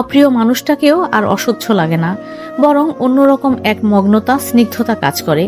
অপ্রিয় মানুষটাকেও আর অসহ্য লাগে না, বরং অন্যরকম এক মগ্নতা, স্নিগ্ধতা কাজ করে।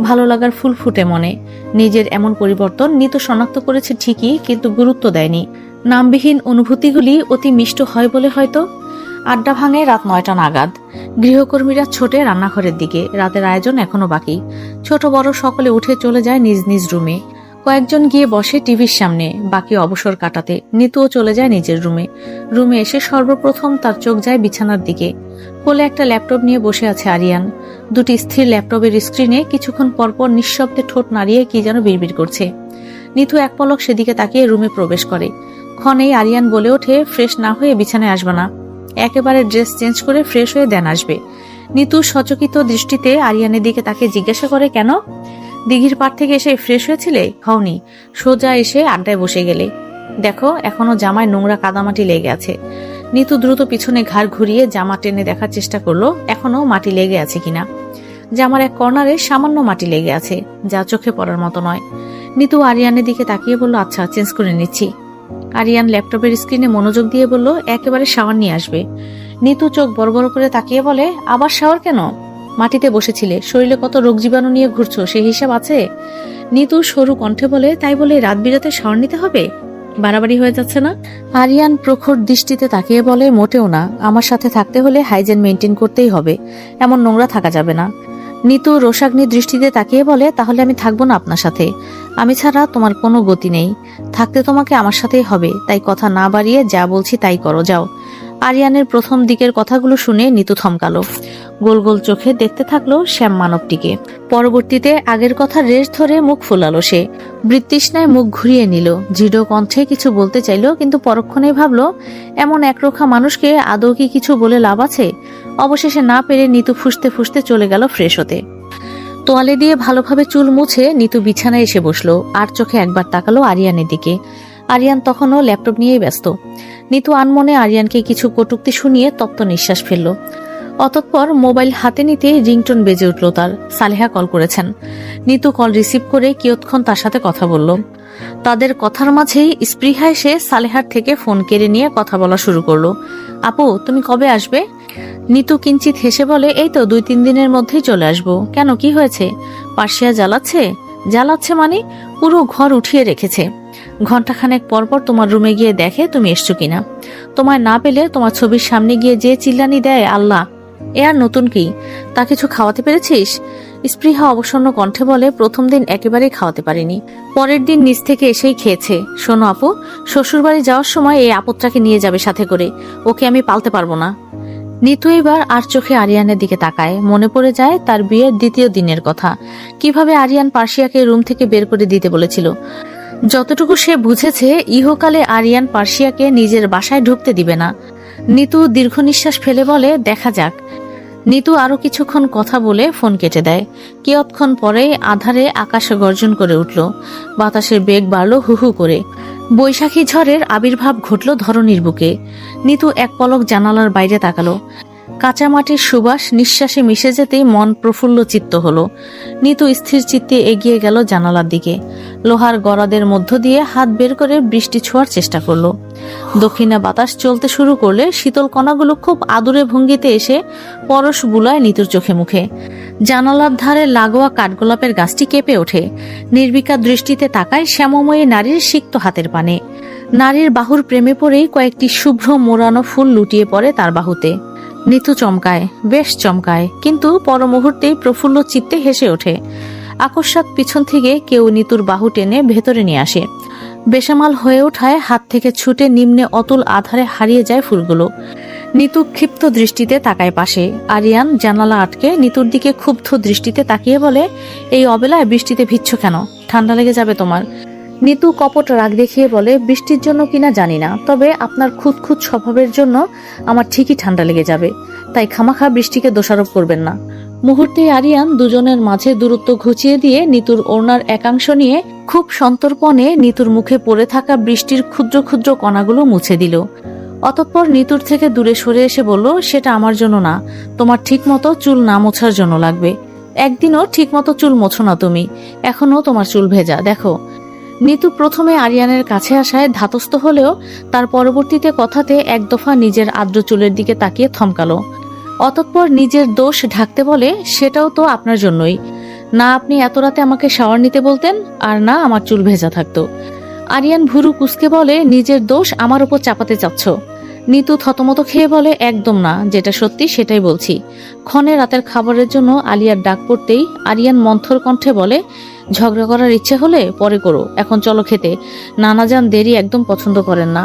ভালো লাগার ফুল ফুটে মনে। নিজের এমন পরিবর্তন নিতু শনাক্ত করেছে ঠিকই, কিন্তু গুরুত্ব দেয়নি। নামবিহীন অনুভূতিগুলি অতি মিষ্ট হয় বলে হয়তো। আড্ডা ভাঙে রাত 9টা নাগাদ। গৃহকর্মীরা ছোটে রান্নাঘরের দিকে। রাতের আয়োজন এখনো বাকি। ছোট বড় সকলে উঠে চলে যায় নিজ নিজ রুমে। কয়েকজন গিয়ে বসে টিভির সামনে, বাকি অবসর কাটাতে। নিতুও চলে যায় নিজের রুমে। রুমে এসে সর্বপ্রথম তার চোখ যায় বিছানার দিকে। কোলে একটা ল্যাপটপ নিয়ে বসে আছে আরিয়ান। দুটি স্থির ল্যাপটপের স্ক্রিনে কিছুক্ষণ পরপর নিঃশব্দে ঠোঁট নাড়িয়ে কি যেন বিড়বিড় করছে। নিতু এক পলক সেদিকে তাকিয়ে রুমে প্রবেশ করে। ক্ষণেই আরিয়ান বলে ওঠে, ফ্রেশ না হয়ে বিছানায় আসবে না, একেবারে ড্রেস চেঞ্জ করে ফ্রেশ হয়ে দেন আসবে। নিতু সচকিত দৃষ্টিতে আরিয়ানের দিকে তাকে জিজ্ঞাসা করে, কেন? দিঘির পাড় থেকে এসে ফ্রেশ হয়েছিলে? হওনি, সোজা এসে আড্ডায় বসে গেলে। দেখো এখনো জামায় নোংরা কাদামাটি লেগে আছে। নিতু দ্রুত পিছনে ঘাড় ঘুরিয়ে জামা টেনে দেখার চেষ্টা করলো এখনো মাটি লেগে আছে কিনা। জামার এক কর্নারে সামান্য মাটি লেগে আছে, যা চোখে পড়ার মতো নয়। নিতু আরিয়ানের দিকে তাকিয়ে বলল, আচ্ছা চেঞ্জ করে নিচ্ছি। আরিয়ান ল্যাপটপের স্ক্রিনে মনোযোগ দিয়ে বলল, একেবারে শাওয়ার নিয়ে আসবে। নিতু চোখ বড় বড় করে তাকিয়ে বলে, আবার শাওয়ার কেন? মাটিতে বসেছিলে, শরীরে কত রোগ জীবাণু নিয়ে ঘুরছো, সেই হিসাব আছে? নিতু সরু কণ্ঠে বলে, তাই বলে রাত বিরাতে শাওয়ার নিতে হবে? বাড়াবাড়ি হয়ে যাচ্ছে না? আরিয়ান প্রখর দৃষ্টিতে তাকিয়ে বলে, মোটেও না, আমার সাথে থাকতে হলে হাইজেন মেনটেন করতেই হবে, এমন নোংরা থাকা যাবে না। নিতু রোষাগ্নি দৃষ্টিতে তাকিয়ে বলে, তাহলে আমি থাকবো না আপনার সাথে। আমি ছাড়া তোমার কোনো গতি নেই, থাকতে তোমাকে আমার সাথেই হবে, তাই কথা না বাড়িয়ে যা বলছি তাই করো, যাও। আরিয়ানের প্রথম দিকের কথাগুলো শুনে নিতু থমকালো। গোল গোল চোখে দেখতে থাকলো শ্যাম মানবটিকে। পরবর্তীতে আগের কথা রেশ ধরে মুখ ফুলালো সে। বৃত্তৃষ্ণায় মুখ ঘুরিয়ে নিল। দৃঢ় কণ্ঠে কিছু বলতে চাইলো, কিন্তু পরক্ষণেই ভাবলো, এমন একরোখা মানুষকে আদৌ কি কিছু বলে লাভ আছে? অবশেষে না পেরে নিতু ফুসতে ফুসতে চলে গেল ফ্রেশ হতে। তোয়ালে দিয়ে ভালোভাবে চুল মুছে নিতু বিছানায় এসে বসলো। আর চোখে একবার তাকালো আরিয়ানের দিকে। আরিয়ান তখনও ল্যাপটপ নিয়েই ব্যস্ত। নিতু আনমনে আরিয়ানকে কিছু কটূক্তি শুনিয়ে তপ্ত নিঃশ্বাস ফেলল। অতঃপর মোবাইল হাতে নিতে রিংটোন বেজে উঠল তার। সালেহা কল করেছেন। নিতু কল রিসিভ করে কিয়ৎক্ষণ তার সাথে কথা বলল। তাদের কথার মাঝেই স্পৃহা এসে সালেহার থেকে ফোন কেড়ে নিয়ে কথা বলা শুরু করলো। আপু, তুমি কবে আসবে? নিতু কিঞ্চিত হেসে বলে, এই তো 2-3 দিনের মধ্যেই চলে আসবো। কেন, কি হয়েছে? পার্সিয়া জ্বালাচ্ছে? জ্বালাচ্ছে মানে? পুরো ঘর উঠিয়ে রেখেছে। ঘন্টাখানেক পরপর তোমার রুমে গিয়ে দেখে তুমি এসছো কিনা। তোমায় না পেলে তোমার ছবির সামনে গিয়ে যে চিল্লানি দেয়, আল্লাহ, এ আর নতুন কি? তা কিছু খাওয়াতে পেরেছিস? স্পৃহা অবসন্ন কণ্ঠে বলে, প্রথম দিন একেবারেই খাওয়াতে পারিনি, পরের দিন নিজ থেকে এসেই খেয়েছে। শোনো আপু, শ্বশুরবাড়ি যাওয়ার সময় এই আপদটাকে নিয়ে যাবে সাথে করে, ওকে আমি পালতে পারবো না। নিতু এবার আর চোখে আরিয়ানের দিকে তাকায়। মনে পড়ে যায় তার বিয়ের 2য় দিনের কথা, কিভাবে আরিয়ান পার্সিয়াকে রুম থেকে বের করে দিতে বলেছিল। যতটুকু সে বুঝেছে, ইহকালে আরিয়ান পার্সিয়াকে নিজের বাসায় ঢুকতে দিবে না। নিতু দীর্ঘ নিঃশ্বাস ফেলে বলে, দেখা যাক। নিতু আরো কিছুক্ষণ কথা বলে ফোন কেটে দেয়। কিয়ৎক্ষণ পরেই আধারে আকাশ গর্জন করে উঠল। বাতাসের বেগ বাড়ল হু হু করে। বৈশাখী ঝড়ের আবির্ভাব ঘটল ধরণীর বুকে। নিতু এক পলক জানালার বাইরে তাকালো। কাঁচা মাটির সুবাস নিঃশ্বাসে মিশে যেতেই মন প্রফুল্ল চিত্ত হলো। নিতু স্থির চিত্তে এগিয়ে গেল জানালার দিকে। লোহার গরাদের মধ্য দিয়ে হাত বের করে বৃষ্টি ছোঁয়ার চেষ্টা করলো। দক্ষিণা বাতাস চলতে শুরু করলে শীতল কণাগুলো খুব আদুরে ভঙ্গিতে এসে পরশ বুলায় নিতুর চোখে মুখে। জানালার ধারে লাগোয়া কাঠগোলাপের গাছটি কেঁপে ওঠে। নির্বিকার দৃষ্টিতে তাকায় শ্যামময়ী নারীর সিক্ত হাতের পানে। নারীর বাহুর প্রেমে পড়েই কয়েকটি শুভ্র মোড়ানো ফুল লুটিয়ে পড়ে তার বাহুতে। নিতু চমকায়, বেশ চমকায়, কিন্তু পর মুহূর্তেই প্রফুল্ল চিত্তে হেসে ওঠে। আকস্মাৎ পিছন থেকে কেউ নিতুর বাহু টেনে ভেতরে নিয়ে আসে। বেসামাল হয়ে ওঠায় হাত থেকে ছুটে নিম্নে অতুল আধারে হারিয়ে যায় ফুলগুলো। নিতু ক্ষিপ্ত দৃষ্টিতে তাকায় পাশে। আরিয়ান জানালা আটকে নিতুর দিকে ক্ষুব্ধ দৃষ্টিতে তাকিয়ে বলে, এই অবেলায় বৃষ্টিতে ভিজছ কেন? ঠান্ডা লেগে যাবে তোমার। নিতু কপট রাগ দেখিয়ে বলে, বৃষ্টির জন্য কিনা জানি না, তবে আপনার খুঁতখুঁত স্বভাবের জন্য আমার ঠিকই ঠান্ডা লেগে যাবে, তাই খামাখা বৃষ্টিকে দোষারোপ করবেন না। মুহূর্তে আরিয়ান দুজনের মাঝে দূরত্ব ঘুচিয়ে দিয়ে নিতুর ওড়নার একাংশ নিয়ে খুব সন্তর্পণে নিতুর মুখে পড়ে থাকা বৃষ্টির ক্ষুদ্র ক্ষুদ্র কণাগুলো মুছে দিল। অতঃপর নিতুর থেকে দূরে সরে এসে বলল, সেটা আমার জন্য না, তোমার ঠিক মতো চুল না মোছার জন্য লাগবে। একদিনও ঠিক মতো চুল মোছো না তুমি, এখনো তোমার চুল ভেজা, দেখো। নিতু প্রথমে আরিয়ানের কাছে আসায় ধাতস্থ হলেও তার পরবর্তীতে কথাতে এক দফা নিজের আর্দ্র চুলের দিকে তাকিয়ে থমকালো। অতঃপর নিজের দোষ ঢাকতে বলে, সেটাও তো আপনার জন্যই। না আপনি এত রাতে আমাকে শাওয়ার নিতে বলতেন, আর না আমার চুল ভেজা থাকতো। আরিয়ান ভুরু কুঁচকে বলে, নিজের দোষ আমার উপর চাপাতে চাচ্ছ। নিতু থতমত খেয়ে বলে, একদম না, যেটা সত্যি সেটাই বলছি। ক্ষণে রাতের খাবারের জন্য আলিয়ার ডাক পড়তেই আরিয়ান মন্থর কণ্ঠে বলে, ঝগড়া করার ইচ্ছে হলে পরে করো, এখন চলো খেতে। নানাজান দেরি একদম পছন্দ করেন না।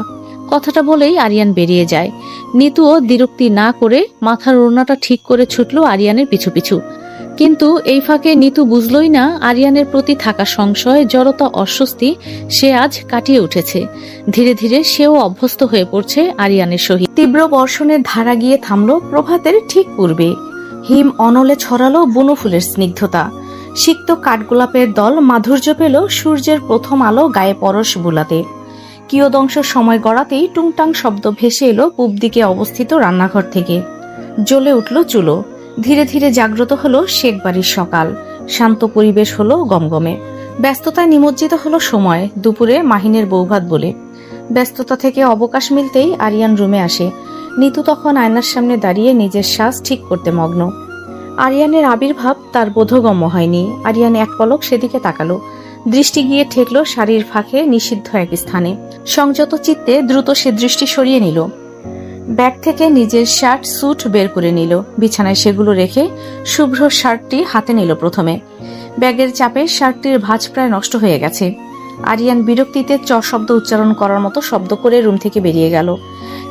কথাটা বলেই আরিয়ান বেরিয়ে যায়। নিতুও দ্বিরুক্তি না করে মাথার ওড়নাটা ঠিক করে ছুটল আরিয়ানের পিছু পিছু। কিন্তু এই ফাঁকে নিতু বুঝলই না আরিয়ানের প্রতি থাকা সংশয়, জড়তা, অস্বস্তি সে আজ কাটিয়ে উঠেছে। ধীরে ধীরে সেও অভ্যস্ত হয়ে পড়ছে আরিয়ানের সহিত। তীব্র বর্ষণের ধারা গিয়ে থামল প্রভাতের ঠিক পূর্বে। হিম অনলে ছড়ালো বুনো ফুলের স্নিগ্ধতা। সিক্ত কাঠগোলাপের দল মাধুর্য পেল সূর্যের প্রথম আলো গায়ে পরশ বুলাতে। কিয়দংশ সময় গড়াতেই টুংটাং শব্দ ভেসে এলো পূব দিকে অবস্থিত রান্নাঘর থেকে। জ্বলে উঠল চুলো। ধীরে ধীরে জাগ্রত হলো শেখ বাড়ির সকাল। শান্ত পরিবেশ হলো গমগমে। ব্যস্ততায় নিমজ্জিত হলো সময়। দুপুরে মাহিনের বৌভাত বলে ব্যস্ততা থেকে অবকাশ মিলতেই আরিয়ান রুমে আসে। নিতু তখন আয়নার সামনে দাঁড়িয়ে নিজের শ্বাস ঠিক করতে মগ্ন। আরিয়ানের আবির্ভাব তার বোধগম্য হয়নি। আরিয়ান এক পলক সেদিকে তাকালো। দৃষ্টি গিয়ে ঠেকলো শাড়ির ফাঁকে নিষিদ্ধ এক স্থানে। সংযত চিত্তে দ্রুত সে দৃষ্টি সরিয়ে নিল। ব্যাগ থেকে নিজের শার্ট স্যুট বের করে নিল। বিছানায় সেগুলো রেখে শুভ্র শার্টটি হাতে নিল প্রথমে। ব্যাগের চাপে শার্টটির ভাঁজ প্রায় নষ্ট হয়ে গেছে। আরিয়ান বিরক্তিতে চ শব্দ উচ্চারণ করার মতো শব্দ করে রুম থেকে বেরিয়ে গেল।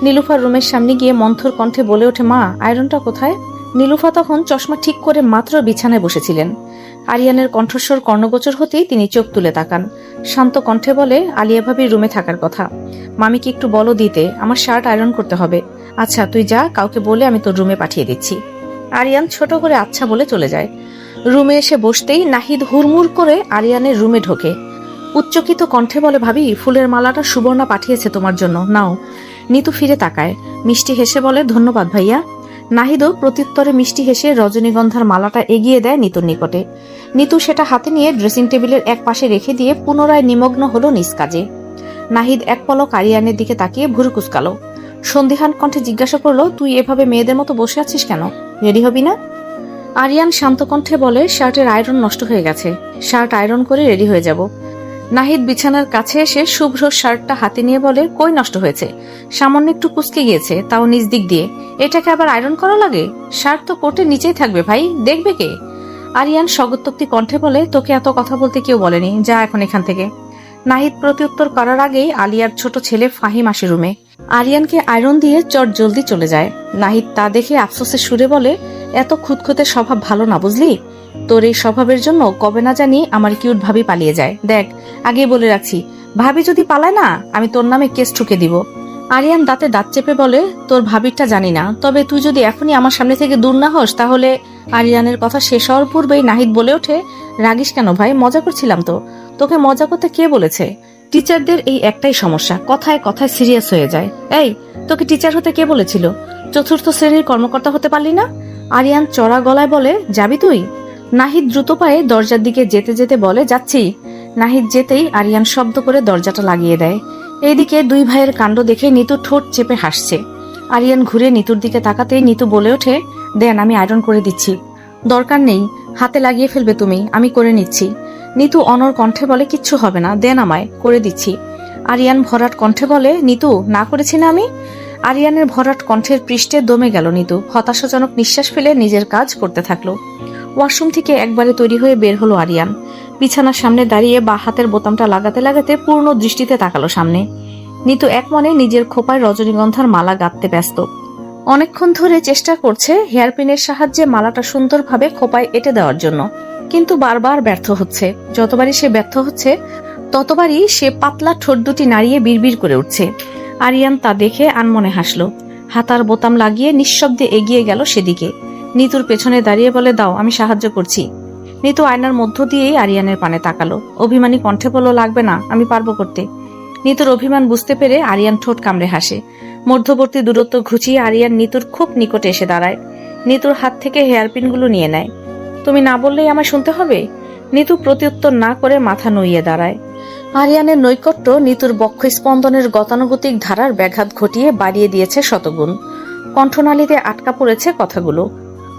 নীলুফার রুমের সামনে গিয়ে মন্থর কণ্ঠে বলে ওঠে, মা, আয়রনটা কোথায়? নীলুফা তখন চশমা ঠিক করে মাত্র বিছানায় বসেছিলেন। আরিয়ানের কণ্ঠস্বর কর্ণগোচর হতেই তিনি চোখ তুলে তাকান। শান্ত কণ্ঠে বলে, আলিয়া ভাবির রুমে থাকার কথা। মামিকে একটু বলো দিতে, আমার শার্ট আয়রন করতে হবে। আচ্ছা তুই যা, কাউকে বলে আমি তোর রুমে পাঠিয়ে দিচ্ছি। আরিয়ান ছোট করে আচ্ছা বলে চলে যায়। রুমে এসে বসতেই নাহিদ হুড়মুড় করে আরিয়ানের রুমে ঢোকে। উচ্চকিত কণ্ঠে বলে, ভাবি, ফুলের মালাটা সুবর্ণা পাঠিয়েছে তোমার জন্য, নাও। নিতু ফিরে তাকায়, মিষ্টি হেসে বলে, ধন্যবাদ ভাইয়া। নাহিদও প্রত্যুত্তরে মিষ্টি হেসে রজনীগন্ধার মালাটা এগিয়ে দেয় নিতুর নিকটে। নিতু সেটা হাতে নিয়ে ড্রেসিং টেবিলের এক পাশে রেখে দিয়ে পুনরায় নিমগ্ন হলো নিজ কাজে। নাহিদ এক পলক আরিয়ানের দিকে তাকিয়ে ভুরু কুঁচকালো। সন্দিহান কণ্ঠে জিজ্ঞাসা করলো, তুই এভাবে মেয়েদের মতো বসে আছিস কেন? রেডি হবি না? আরিয়ান শান্ত কণ্ঠে বলে, শার্টের আয়রন নষ্ট হয়ে গেছে, শার্ট আয়রন করে রেডি হয়ে যাব। নাহিদ বিছানার কাছে এসে শুভ্র শার্টটা হাতে নিয়ে বলে, কই নষ্ট হয়েছে? সামান্য একটু কুঁচকে গিয়েছে, তাও নিজ দিক দিয়ে। এটাকে আবার আয়রন করা লাগে? শার্ট তো কোটের নিচেই থাকবে ভাই, দেখবে কে? আরিয়ান স্বগতোক্তি কণ্ঠে বলে, তোকে এত কথা বলতে কেউ বলেনি, যা এখন এখান থেকে। নাহিদ প্রত্যুত্তর করার আগেই আলিয়ার ছোট ছেলে ফাহিম আসে রুমে। আরিয়ানকে আয়রন দিয়ে চট জলদি চলে যায়। নাহিদ তা দেখে আফসোসের সুরে বলে, এত খুঁতখুঁতে স্বভাব ভালো না, বুঝলি? তোর এই স্বভাবের জন্য কবে না জানি আমার কিউট ভাবি পালিয়ে যায়। দেখ, আগেই বলে রাখছি, ভাবি যদি পালায় না, আমি তোর নামে কেস ঠুকে দিব। আরিয়ান দাঁতে দাঁত চেপে বলে, তোর ভাবিরটা জানি না, তবে তুই যদি এখনই আমার সামনে থেকে দূর না হস তাহলে। আরিয়ানের কথা শেষ হওয়ার পূর্বেই নাহিদ বলে ওঠে, রাগিস কেন ভাই, মজা করছিলাম তো। তোকে মজা করতে কে বলেছে? টিচারদের এই একটাই সমস্যা, কথায় কথায় সিরিয়াস হয়ে যায়। এই, তোকে টিচার হতে কে বলেছিল? চতুর্থ শ্রেণীর কর্মকর্তা হতে পারলি না? আরিয়ান চড়া গলায় বলে, যাবি তুই? নাহিদ দ্রুত পায়ে দরজার দিকে যেতে যেতে বলে, যাচ্ছি। নাহিদ যেতেই আরিয়ান শব্দ করে দরজাটা লাগিয়ে দেয়। এইদিকে দুই ভাইয়ের কাণ্ড দেখে নিতু ঠোঁট চেপে হাসছে। আরিয়ান ঘুরে নিতুর দিকে তাকাতেই নিতু বলে ওঠে, দেন, আমি আয়রন করে দিচ্ছি। দরকার নেই, হাতে লাগিয়ে ফেলবে তুমি, আমি করে নিচ্ছি। নিতু অনর কণ্ঠে বলে, কিচ্ছু হবে না, দেন আমায়, করে দিচ্ছি। আরিয়ান ভরাট কণ্ঠে বলে, নিতু, না করেছি না আমি? আরিয়ানের ভরাট কণ্ঠের পৃষ্ঠে দমে গেল নিতু। হতাশাজনক নিঃশ্বাস ফেলে নিজের কাজ করতে থাকলো। ওয়াশরুম থেকে একবারে তৈরি হয়ে বের হলো আরিয়ান। বিছানার সামনে দাঁড়িয়ে বা হাতের বোতামটা লাগাতে লাগাতে পূর্ণ দৃষ্টিতে তাকালো সামনে। নিতু এক মনে নিজের খোপায় রজনীগন্ধার মালা গাঁথতে ব্যস্ত। অনেকক্ষণ ধরে চেষ্টা করছে হেয়ারপিনের সাহায্যে মালাটা সুন্দরভাবে খোপায় এঁটে দেওয়ার জন্য, কিন্তু বারবার ব্যর্থ হচ্ছে। যতবারই সে ব্যর্থ হচ্ছে ততবারই সে পাতলা ঠোঁট দুটি নাড়িয়ে বিড়বিড় করে উঠছে। আরিয়ান তা দেখে আনমনে হাসল। হাতার বোতাম লাগিয়ে নিঃশব্দে এগিয়ে গেল সেদিকে। নিতুর পেছনে দাঁড়িয়ে বলে, দাও, আমি সাহায্য করছি। নিতু আয়নার মধ্য দিয়েই আরিয়ানের পানে তাকালো। অভিমানী কণ্ঠে বলল, লাগবে না, আমি পারবো করতে। নিতুর অভিমান বুঝতে পেরে আরিয়ান ঠোঁট কামড়ে হাসে। মধ্যবর্তী দূরত্ব ঘুচিয়ে আরিয়ান নিতুর খুব নিকটে এসে দাঁড়ায়। নিতুর হাত থেকে হেয়ারপিনগুলো নিয়ে নেয়। তুমি না বললেই আমায় শুনতে হবে? নিতু প্রত্যুত্তর না করে মাথা নুইয়ে দাঁড়ায়। আরিয়ানের নৈকট্য নিতুর বক্ষ স্পন্দনের গতানুগতিক ধারার ব্যাঘাত ঘটিয়ে বাড়িয়ে দিয়েছে শতগুণ। কণ্ঠনালীতে আটকা পড়েছে কথাগুলো।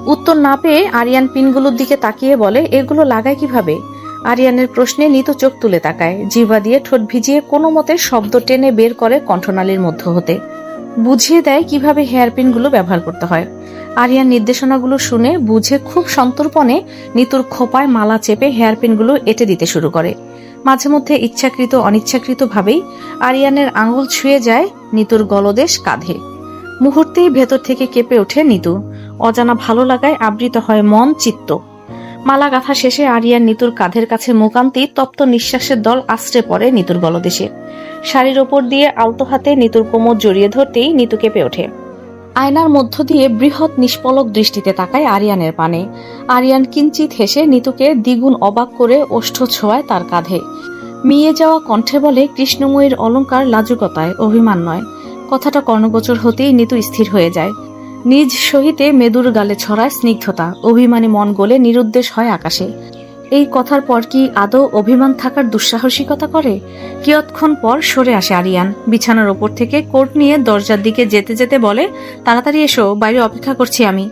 উত্তর না পেয়ে আরিয়ান পিনগুলোর দিকে তাকিয়ে বলে, এগুলো লাগায় কিভাবে? আরিয়ানের প্রশ্নে নিতু চোখ তুলে তাকায়, জিহ্বা দিয়ে ঠোঁট ভিজিয়ে কোনো মতে শব্দ টেনে বের করে কণ্ঠনালীর মধ্য হতে। বুঝিয়ে দেয় কিভাবে হেয়ার পিনগুলো ব্যবহার করতে হয়। আরিয়ান নির্দেশনাগুলো শুনে বুঝে খুব সন্তর্পণে নিতুর খোপায় মালা চেপে হেয়ার পিনগুলো এঁটে দিতে শুরু করে। মাঝে মধ্যে ইচ্ছাকৃত অনিচ্ছাকৃত ভাবেই আরিয়ানের আঙুল ছুঁয়ে যায় নিতুর গলদেশ কাঁধে। মুহূর্তেই ভেতর থেকে কেঁপে ওঠে নিতু। অজানা ভালো লাগায় আবৃত হয় মন চিত্ত। মালা গাঁথা শেষে আরিয়ান নিতুর কাঁধের কাছে মুকান্তি তপ্ত নিঃশ্বাসের দল আশ্রে পড়ে নিতুর গলদেশে। শাড়ির ওপর দিয়ে আলতো হাতে নিতুর কোমর জড়িয়ে ধরতেই নিতু কেঁপে ওঠে। আয়নার মধ্য দিয়ে বৃহৎ নিষ্পলক দৃষ্টিতে তাকায় আরিয়ানের পানে। আরিয়ান কিঞ্চিত হেসে নিতুকে দ্বিগুণ অবাক করে ওষ্ঠ ছোঁয়ায় তার কাঁধে। মিয়ে যাওয়া কণ্ঠে বলে, কৃষ্ণময়ীর অলংকার লাজুকতায়, অভিমান নয়। কথাটা কর্ণগোচর হতেই নিতু স্থির হয়ে যায়। নিজ সহিতে মেদুর গালে ছড়ায় স্নিগ্ধতা। অভিমানী মন গলে নিরুদ্দেশ হয় আকাশে। এই কথার পর কি আদৌ অভিমান থাকার দুঃসাহসিকতা করে? কিয়ৎক্ষণ পর সরে আসে আরিয়ান। বিছানার ওপর থেকে কোট নিয়ে দরজার দিকে যেতে যেতে বলে, তাড়াতাড়ি এসো, বাইরে অপেক্ষা করছি আমি।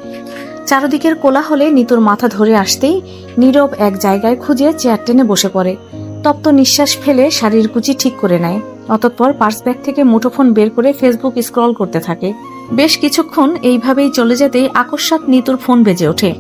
চারদিকের কোলাহলে নিতুর মাথা ধরে আসতেই নীরব এক জায়গায় খুঁজে চেয়ার টেনে বসে পড়ে। তপ্ত নিঃশ্বাস ফেলে শাড়ির কুচি ঠিক করে নেয়। অতঃপর পার্স ব্যাগ থেকে মুঠোফোন বের করে ফেসবুক স্ক্রল করতে থাকে। বেশ কিছুক্ষণ এইভাবেই চলে যেতেই আকস্মাৎ নিতুর ফোন বেজে ওঠে।